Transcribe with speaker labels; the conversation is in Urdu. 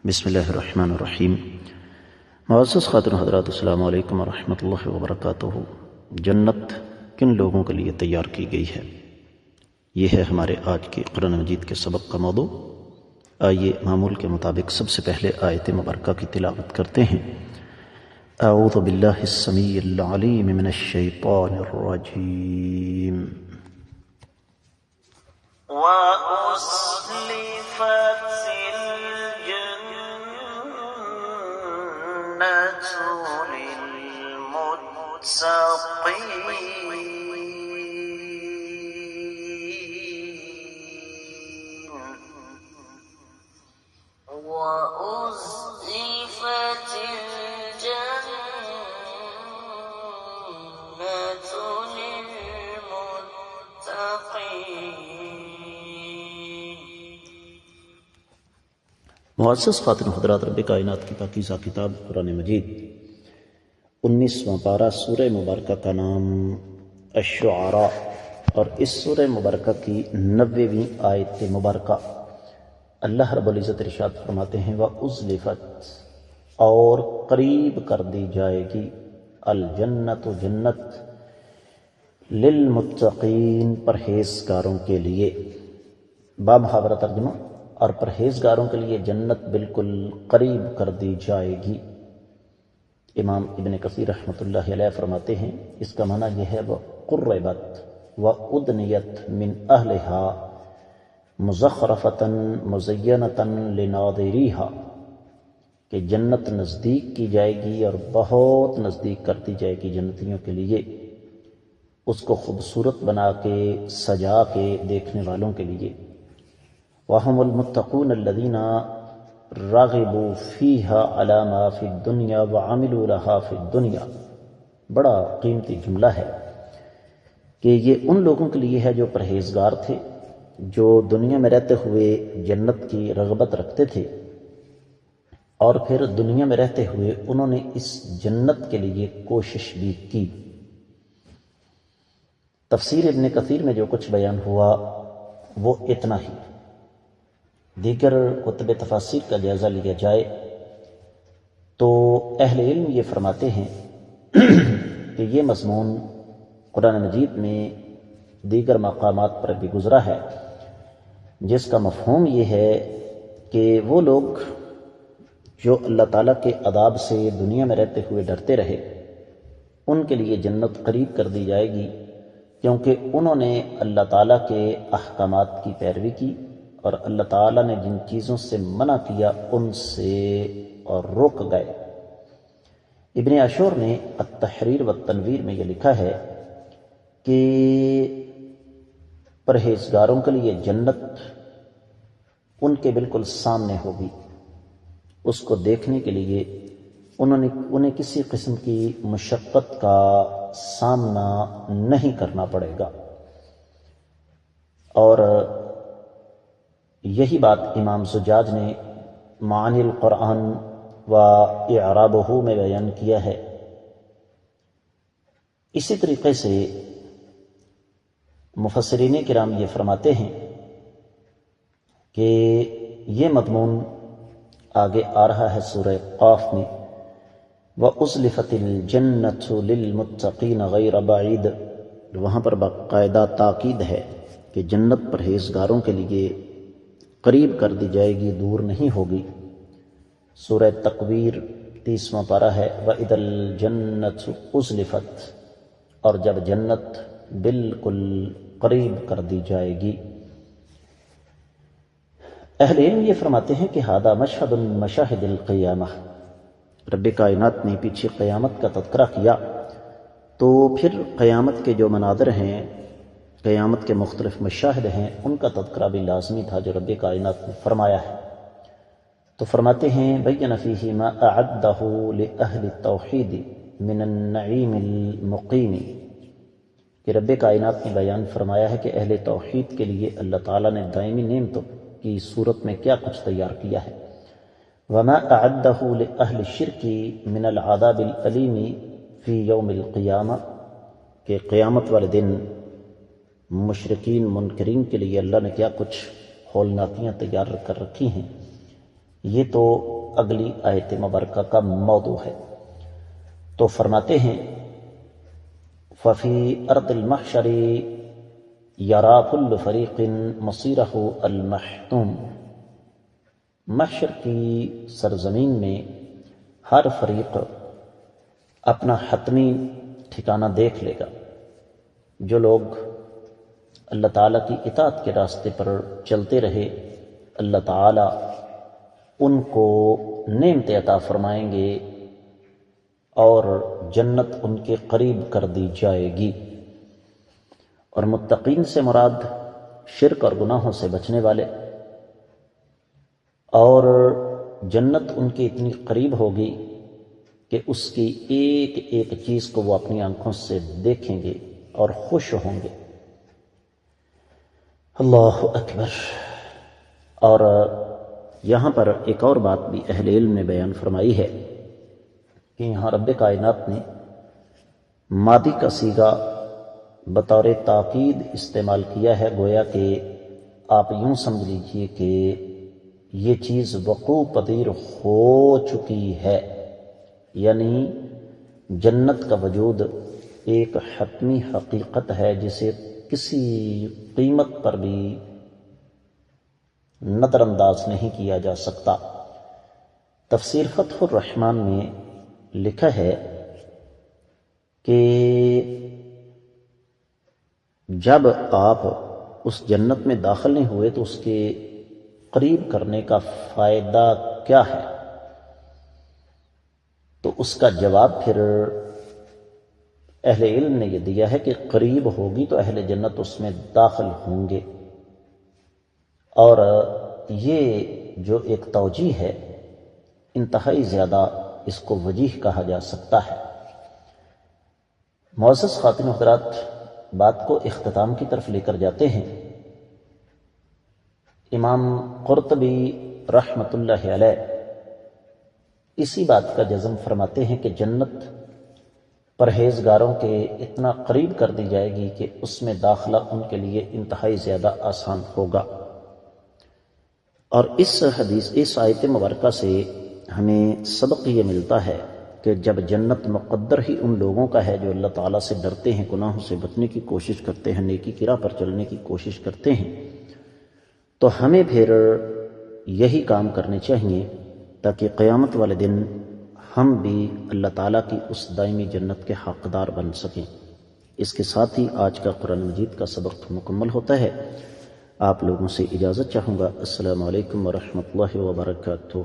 Speaker 1: بسم اللہ الرحمن الرحیم۔ معزز خاتون حضرات، السلام علیکم ورحمۃ اللہ وبرکاتہ۔ جنت کن لوگوں کے لیے تیار کی گئی ہے، یہ ہے ہمارے آج کے قرآن مجید کے سبق کا موضوع۔ آئیے معمول کے مطابق سب سے پہلے آیت مبارکہ کی تلاوت کرتے ہیں۔ اعوذ باللہ السمیع العلیم من الشیطان الرجیم۔
Speaker 2: وَأُزْلِفَتِ الْجَنَّةُ لِلْمُتَّقِينَ وَأُزْلِفَتِ الْجَنَّةُ لِلْمُتَّقِينَ۔
Speaker 1: معزز خاتون حضرات، رب کائنات کی پاکیزہ کتاب قرآن مجید 19واں پارہ سورہ مبارکہ کا نام الشعراء، اور اس سورہ مبارکہ کی 90ویں آیت مبارکہ اللہ رب العزت ارشاد فرماتے ہیں وَأُزْلِفَتْ، اور قریب کر دی جائے گی، الجنت جنت، للمتقین پرہیزگاروں کے لیے۔ بامحاورہ ترجمہ، اور پرہیزگاروں کے لیے جنت بالکل قریب کر دی جائے گی۔ امام ابن کثیر رحمۃ اللہ علیہ فرماتے ہیں اس کا معنی یہ ہے وَقُرِّبَتْ وَأُدْنِيَتْ مِنْ أَهْلِهَا مُزَخْرَفَةً مُزَيَّنَةً لِنَاظِرِيهَا، کہ جنت نزدیک کی جائے گی اور بہت نزدیک کر دی جائے گی جنتیوں کے لیے، اس کو خوبصورت بنا کے سجا کے دیکھنے والوں کے لیے۔ وَهُمُ الْمُتَّقُونَ الَّذِينَ رَغِبُوا فِيهَا عَلَى مَا فِي الدُّنْيَا وَعَمِلُوا لَهَا فِي الدُّنْيَا۔ بڑا قیمتی جملہ ہے کہ یہ ان لوگوں کے لیے ہے جو پرہیزگار تھے، جو دنیا میں رہتے ہوئے جنت کی رغبت رکھتے تھے، اور پھر دنیا میں رہتے ہوئے انہوں نے اس جنت کے لیے کوشش بھی کی۔ تفسیر ابن کثیر میں جو کچھ بیان ہوا وہ اتنا ہی۔ دیگر کتب تفاسیر کا جائزہ لیا جائے تو اہل علم یہ فرماتے ہیں کہ یہ مضمون قرآن مجید میں دیگر مقامات پر بھی گزرا ہے، جس کا مفہوم یہ ہے کہ وہ لوگ جو اللہ تعالیٰ کے عذاب سے دنیا میں رہتے ہوئے ڈرتے رہے، ان کے لیے جنت قریب کر دی جائے گی، کیونکہ انہوں نے اللہ تعالیٰ کے احکامات کی پیروی کی اور اللہ تعالیٰ نے جن چیزوں سے منع کیا ان سے رک گئے۔ ابن عاشور نے التحریر والتنویر میں یہ لکھا ہے کہ پرہیزگاروں کے لیے جنت ان کے بالکل سامنے ہوگی، اس کو دیکھنے کے لیے انہیں کسی قسم کی مشقت کا سامنا نہیں کرنا پڑے گا۔ اور یہی بات امام زجاج نے معانی القرآن و اعرابہ میں بیان کیا ہے۔ اسی طریقے سے مفسرین کرام یہ فرماتے ہیں کہ یہ مضمون آگے آ رہا ہے سورہ قاف میں، وَأُزْلِفَتِ الْجَنَّةُ لِلْمُتَّقِينَ غَيْرَ بَعِيدٍ، وہاں پر باقاعدہ تاکید ہے کہ جنت پرہیزگاروں کے لیے قریب کر دی جائے گی، دور نہیں ہوگی۔ سورہ تکویر 30واں پارہ ہے وَإِذَا الْجَنَّةُ أُزْلِفَتْ، اور جب جنت بالکل قریب کر دی جائے گی۔ اہل علم یہ فرماتے ہیں کہ ھذا مشہد من مشاہد القیامہ، رب کائنات نے پیچھے قیامت کا تذکرہ کیا تو پھر قیامت کے جو مناظر ہیں، قیامت کے مختلف مشاہد ہیں، ان کا تذکرہ بھی لازمی تھا جو رب کائنات نے فرمایا ہے۔ تو فرماتے ہیں بین فیہ ما اعدہ لأہل التوحید من النعیم المقیم، کہ رب کائنات نے بیان فرمایا ہے کہ اہل توحید کے لیے اللہ تعالیٰ نے دائمی نعمتوں کی صورت میں کیا کچھ تیار کیا ہے۔ وما اعدہ لأہل الشرک من العذاب العلیم فی یوم القیامہ، کہ قیامت والے دن مشرکین منکرین کے لیے اللہ نے کیا کچھ ہولناکیاں تیار کر رکھی ہیں، یہ تو اگلی آیت مبارکہ کا موضوع ہے۔ تو فرماتے ہیں ففی ارض المحشر یرا کل فریق مصیرہ المحتوم، محشر کی سرزمین میں ہر فریق اپنا حتمی ٹھکانہ دیکھ لے گا۔ جو لوگ اللہ تعالیٰ کی اطاعت کے راستے پر چلتے رہے، اللہ تعالیٰ ان کو نعمت عطا فرمائیں گے اور جنت ان کے قریب کر دی جائے گی۔ اور متقین سے مراد شرک اور گناہوں سے بچنے والے، اور جنت ان کے اتنی قریب ہوگی کہ اس کی ایک ایک چیز کو وہ اپنی آنکھوں سے دیکھیں گے اور خوش ہوں گے۔ اللہ اکبر۔ اور یہاں پر ایک اور بات بھی اہل علم نے بیان فرمائی ہے کہ یہاں رب کائنات نے ماضی کا صیغہ بطور تاکید استعمال کیا ہے، گویا کہ آپ یوں سمجھ لیجئے کہ یہ چیز وقوع پذیر ہو چکی ہے، یعنی جنت کا وجود ایک حتمی حقیقت ہے جسے کسی قیمت پر بھی نظر انداز نہیں کیا جا سکتا۔ تفسیر فتح الرحمن میں لکھا ہے کہ جب آپ اس جنت میں داخل نہیں ہوئے تو اس کے قریب کرنے کا فائدہ کیا ہے؟ تو اس کا جواب پھر اہل علم نے یہ دیا ہے کہ قریب ہوگی تو اہل جنت اس میں داخل ہوں گے، اور یہ جو ایک توجیہ ہے انتہائی زیادہ اس کو وجیح کہا جا سکتا ہے۔ معزز خواتین و حضرات، بات کو اختتام کی طرف لے کر جاتے ہیں۔ امام قرطبی رحمۃ اللہ علیہ اسی بات کا جزم فرماتے ہیں کہ جنت پرہیزگاروں کے اتنا قریب کر دی جائے گی کہ اس میں داخلہ ان کے لیے انتہائی زیادہ آسان ہوگا۔ اور اس آیت مبارکہ سے ہمیں سبق یہ ملتا ہے کہ جب جنت مقدر ہی ان لوگوں کا ہے جو اللہ تعالیٰ سے ڈرتے ہیں، گناہوں سے بچنے کی کوشش کرتے ہیں، نیکی کی راہ پر چلنے کی کوشش کرتے ہیں، تو ہمیں پھر یہی کام کرنے چاہیے تاکہ قیامت والے دن ہم بھی اللہ تعالیٰ کی اس دائمی جنت کے حقدار بن سکیں۔ اس کے ساتھ ہی آج کا قرآن مجید کا سبق مکمل ہوتا ہے۔ آپ لوگوں سے اجازت چاہوں گا۔ السلام علیکم ورحمۃ اللہ وبرکاتہ۔